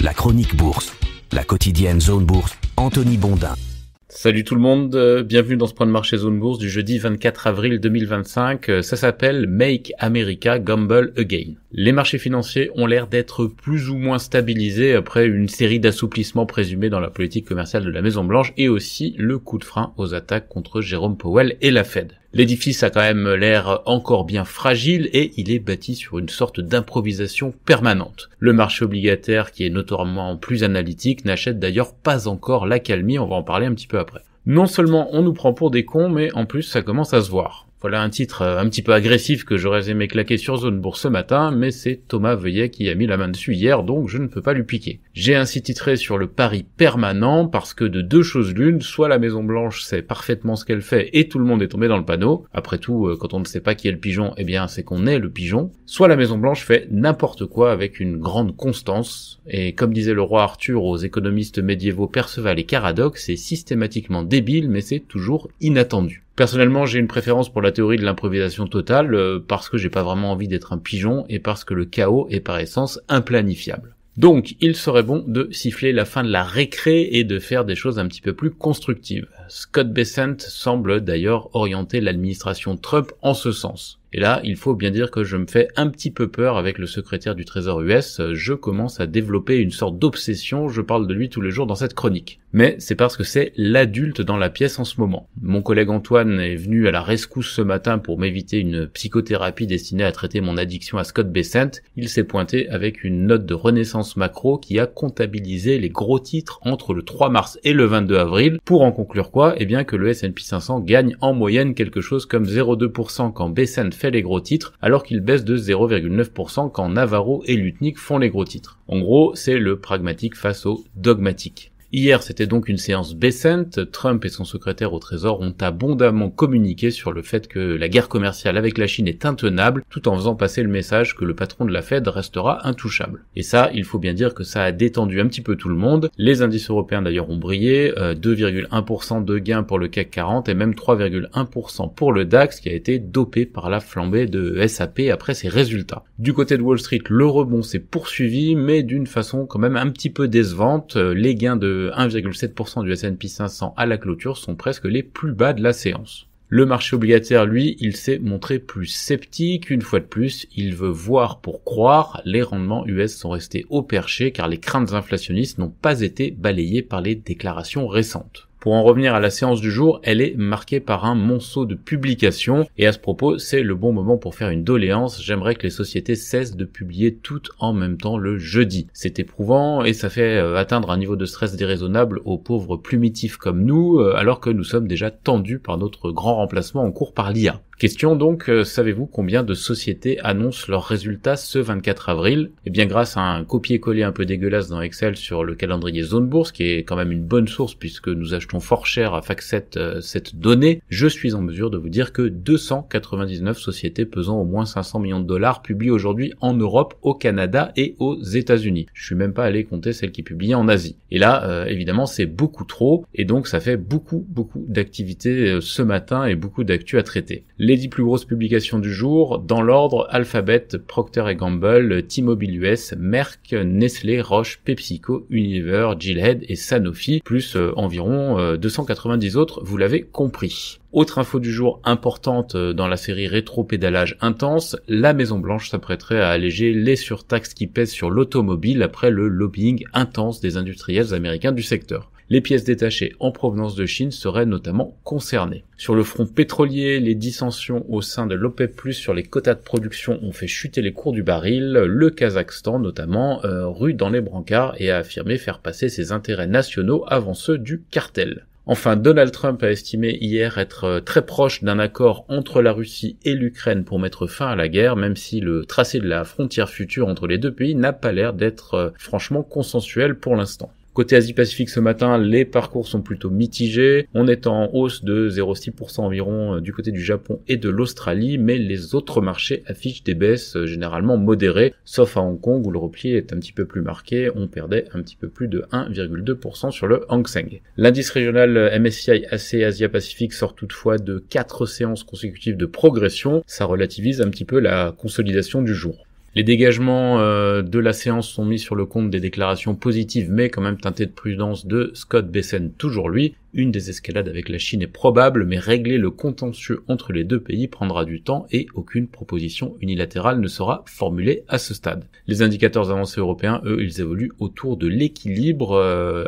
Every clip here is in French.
La chronique bourse, la quotidienne Zone Bourse, Anthony Bondin. Salut tout le monde, bienvenue dans ce point de marché Zone Bourse du jeudi 24 avril 2025, ça s'appelle Make America Gamble Again. Les marchés financiers ont l'air d'être plus ou moins stabilisés après une série d'assouplissements présumés dans la politique commerciale de la Maison-Blanche et aussi le coup de frein aux attaques contre Jérôme Powell et la Fed. L'édifice a quand même l'air encore bien fragile et il est bâti sur une sorte d'improvisation permanente. Le marché obligataire, qui est notoirement plus analytique, n'achète d'ailleurs pas encore l'accalmie, on va en parler un petit peu après. Non seulement on nous prend pour des cons, mais en plus ça commence à se voir. Voilà un titre un petit peu agressif que j'aurais aimé claquer sur Zone Bourse ce matin, mais c'est Thomas Veuillet qui a mis la main dessus hier, donc je ne peux pas lui piquer. J'ai ainsi titré sur le pari permanent, parce que de deux choses l'une, soit la Maison Blanche sait parfaitement ce qu'elle fait et tout le monde est tombé dans le panneau, après tout, quand on ne sait pas qui est le pigeon, eh bien c'est qu'on est le pigeon, soit la Maison Blanche fait n'importe quoi avec une grande constance, et comme disait le roi Arthur aux économistes médiévaux Perceval et Caradoc, c'est systématiquement débile, mais c'est toujours inattendu. Personnellement, j'ai une préférence pour la théorie de l'improvisation totale, parce que j'ai pas vraiment envie d'être un pigeon, et parce que le chaos est par essence implanifiable. Donc, il serait bon de siffler la fin de la récré et de faire des choses un petit peu plus constructives. Scott Bessent semble d'ailleurs orienter l'administration Trump en ce sens. Et là, il faut bien dire que je me fais un petit peu peur avec le secrétaire du Trésor US, je commence à développer une sorte d'obsession, je parle de lui tous les jours dans cette chronique. Mais c'est parce que c'est l'adulte dans la pièce en ce moment. Mon collègue Antoine est venu à la rescousse ce matin pour m'éviter une psychothérapie destinée à traiter mon addiction à Scott Bessent. Il s'est pointé avec une note de renaissance macro qui a comptabilisé les gros titres entre le 3 mars et le 22 avril, pour en conclure quoi? Eh bien que le S&P 500 gagne en moyenne quelque chose comme 0,2% quand Bessent fait les gros titres, alors qu'il baisse de 0,9% quand Navarro et Lutnick font les gros titres. En gros, c'est le pragmatique face au dogmatique. Hier, c'était donc une séance Bessent. Trump et son secrétaire au Trésor ont abondamment communiqué sur le fait que la guerre commerciale avec la Chine est intenable, tout en faisant passer le message que le patron de la Fed restera intouchable. Et ça, il faut bien dire que ça a détendu un petit peu tout le monde. Les indices européens d'ailleurs ont brillé, 2,1% de gains pour le CAC 40 et même 3,1% pour le DAX qui a été dopé par la flambée de SAP après ses résultats. Du côté de Wall Street, le rebond s'est poursuivi, mais d'une façon quand même un petit peu décevante. Les gains de 1,7% du S&P 500 à la clôture sont presque les plus bas de la séance. Le marché obligataire, lui, il s'est montré plus sceptique. Une fois de plus, il veut voir pour croire. Les rendements US sont restés au perché car les craintes inflationnistes n'ont pas été balayées par les déclarations récentes. Pour en revenir à la séance du jour, elle est marquée par un monceau de publications, et à ce propos, c'est le bon moment pour faire une doléance. J'aimerais que les sociétés cessent de publier toutes en même temps le jeudi. C'est éprouvant, et ça fait atteindre un niveau de stress déraisonnable aux pauvres plumitifs comme nous, alors que nous sommes déjà tendus par notre grand remplacement en cours par l'IA. Question donc, savez-vous combien de sociétés annoncent leurs résultats ce 24 avril? Eh bien grâce à un copier-coller un peu dégueulasse dans Excel sur le calendrier Zone Bourse, qui est quand même une bonne source puisque nous achetons fort cher à FactSet cette donnée, je suis en mesure de vous dire que 299 sociétés pesant au moins 500 millions de dollars publient aujourd'hui en Europe, au Canada et aux États-Unis. Je suis même pas allé compter celles qui publient en Asie. Et là, évidemment, c'est beaucoup trop, et donc ça fait beaucoup d'activités ce matin et beaucoup d'actu à traiter. Les 10 plus grosses publications du jour, dans l'ordre, Alphabet, Procter & Gamble, T-Mobile US, Merck, Nestlé, Roche, PepsiCo, Unilever, Gillette et Sanofi, plus environ 290 autres, vous l'avez compris. Autre info du jour importante dans la série rétro-pédalage intense, la Maison-Blanche s'apprêterait à alléger les surtaxes qui pèsent sur l'automobile après le lobbying intense des industriels américains du secteur. Les pièces détachées en provenance de Chine seraient notamment concernées. Sur le front pétrolier, les dissensions au sein de l'OPEP+, sur les quotas de production ont fait chuter les cours du baril. Le Kazakhstan, notamment, rue dans les brancards et a affirmé faire passer ses intérêts nationaux avant ceux du cartel. Enfin, Donald Trump a estimé hier être très proche d'un accord entre la Russie et l'Ukraine pour mettre fin à la guerre, même si le tracé de la frontière future entre les deux pays n'a pas l'air d'être franchement consensuel pour l'instant. Côté Asie-Pacifique ce matin, les parcours sont plutôt mitigés. On est en hausse de 0,6% environ du côté du Japon et de l'Australie, mais les autres marchés affichent des baisses généralement modérées, sauf à Hong Kong où le repli est un petit peu plus marqué. On perdait un petit peu plus de 1,2% sur le Hang Seng. L'indice régional MSCI AC Asia-Pacifique sort toutefois de 4 séances consécutives de progression. Ça relativise un petit peu la consolidation du jour. Les dégagements de la séance sont mis sur le compte des déclarations positives mais quand même teintées de prudence de Scott Bessent, toujours lui. Une désescalade avec la Chine est probable, mais régler le contentieux entre les deux pays prendra du temps et aucune proposition unilatérale ne sera formulée à ce stade. Les indicateurs avancés européens, eux, ils évoluent autour de l'équilibre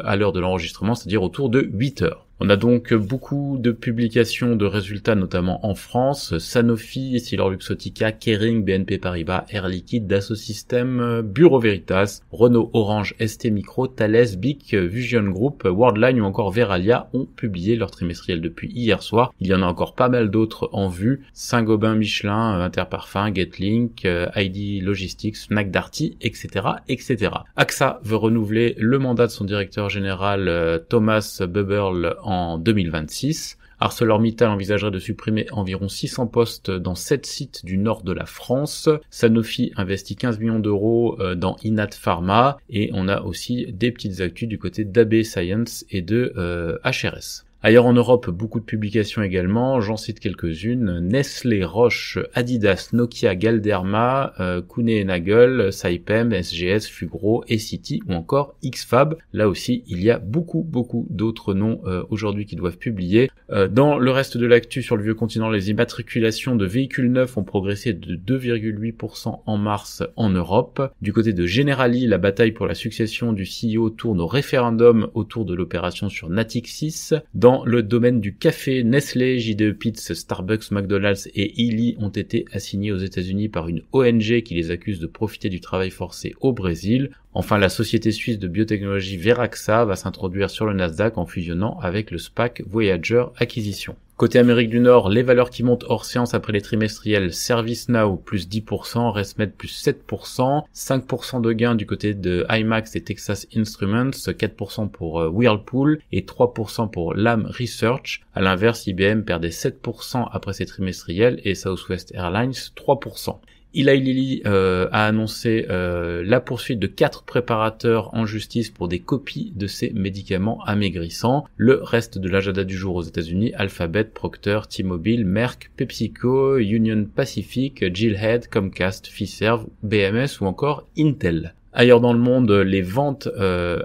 à l'heure de l'enregistrement, c'est-à-dire autour de 8 heures. On a donc beaucoup de publications de résultats, notamment en France. Sanofi, EssilorLuxottica, Kering, BNP Paribas, Air Liquide, Dassault Systèmes, Bureau Veritas, Renault, Orange, ST Micro, Thales, BIC, Vision Group, Worldline ou encore Veralia ont publié leur trimestriel depuis hier soir. Il y en a encore pas mal d'autres en vue. Saint-Gobain, Michelin, Interparfums, Getlink, ID Logistics, Fnac Darty, etc., etc. AXA veut renouveler le mandat de son directeur général Thomas Buberl en 2026. ArcelorMittal envisagerait de supprimer environ 600 postes dans 7 sites du nord de la France. Sanofi investit 15 millions d'euros dans Inat Pharma et on a aussi des petites actus du côté d'AB Science et de HRS. Ailleurs en Europe, beaucoup de publications également, j'en cite quelques-unes. Nestlé, Roche, Adidas, Nokia, Galderma, Kuehne & Nagel, Saipem, SGS, Fugro, Essity ou encore Xfab. Là aussi, il y a beaucoup d'autres noms aujourd'hui qui doivent publier. Dans le reste de l'actu sur le vieux continent, les immatriculations de véhicules neufs ont progressé de 2,8% en mars en Europe. Du côté de Generali, la bataille pour la succession du CEO tourne au référendum autour de l'opération sur Natixis. Dans le domaine du café, Nestlé, JDE Peet's, Starbucks, McDonald's et Illy ont été assignés aux États-Unis par une ONG qui les accuse de profiter du travail forcé au Brésil. Enfin, la société suisse de biotechnologie Veraxa va s'introduire sur le Nasdaq en fusionnant avec le SPAC Voyager Acquisition. Côté Amérique du Nord, les valeurs qui montent hors séance après les trimestriels, ServiceNow plus 10%, ResMed plus 7%, 5% de gains du côté de IMAX et Texas Instruments, 4% pour Whirlpool et 3% pour Lam Research. À l'inverse, IBM perdait 7% après ses trimestriels et Southwest Airlines 3%. Eli Lilly a annoncé la poursuite de 4 préparateurs en justice pour des copies de ces médicaments amaigrissants. Le reste de l'agenda du jour aux États-Unis, Alphabet, Procter, T-Mobile, Merck, PepsiCo, Union Pacific, Gillette, Comcast, Fiserv, BMS ou encore Intel. Ailleurs dans le monde, les ventes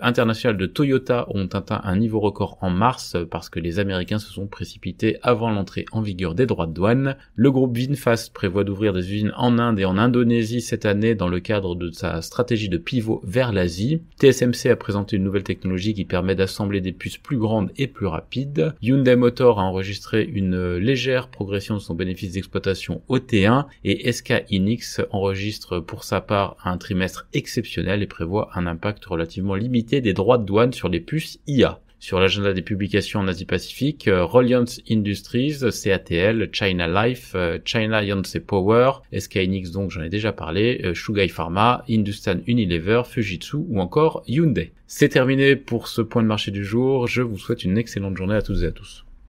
internationales de Toyota ont atteint un niveau record en mars parce que les Américains se sont précipités avant l'entrée en vigueur des droits de douane. Le groupe VinFast prévoit d'ouvrir des usines en Inde et en Indonésie cette année dans le cadre de sa stratégie de pivot vers l'Asie. TSMC a présenté une nouvelle technologie qui permet d'assembler des puces plus grandes et plus rapides. Hyundai Motor a enregistré une légère progression de son bénéfice d'exploitation au T1 et SK Hynix enregistre pour sa part un trimestre exceptionnel et prévoit un impact relativement limité des droits de douane sur les puces IA. Sur l'agenda des publications en Asie-Pacifique, Reliance Industries, CATL, China Life, China Yonsei Power, SK Hynix donc j'en ai déjà parlé, Chugai Pharma, Hindustan Unilever, Fujitsu ou encore Hyundai. C'est terminé pour ce point de marché du jour, je vous souhaite une excellente journée à toutes et à tous.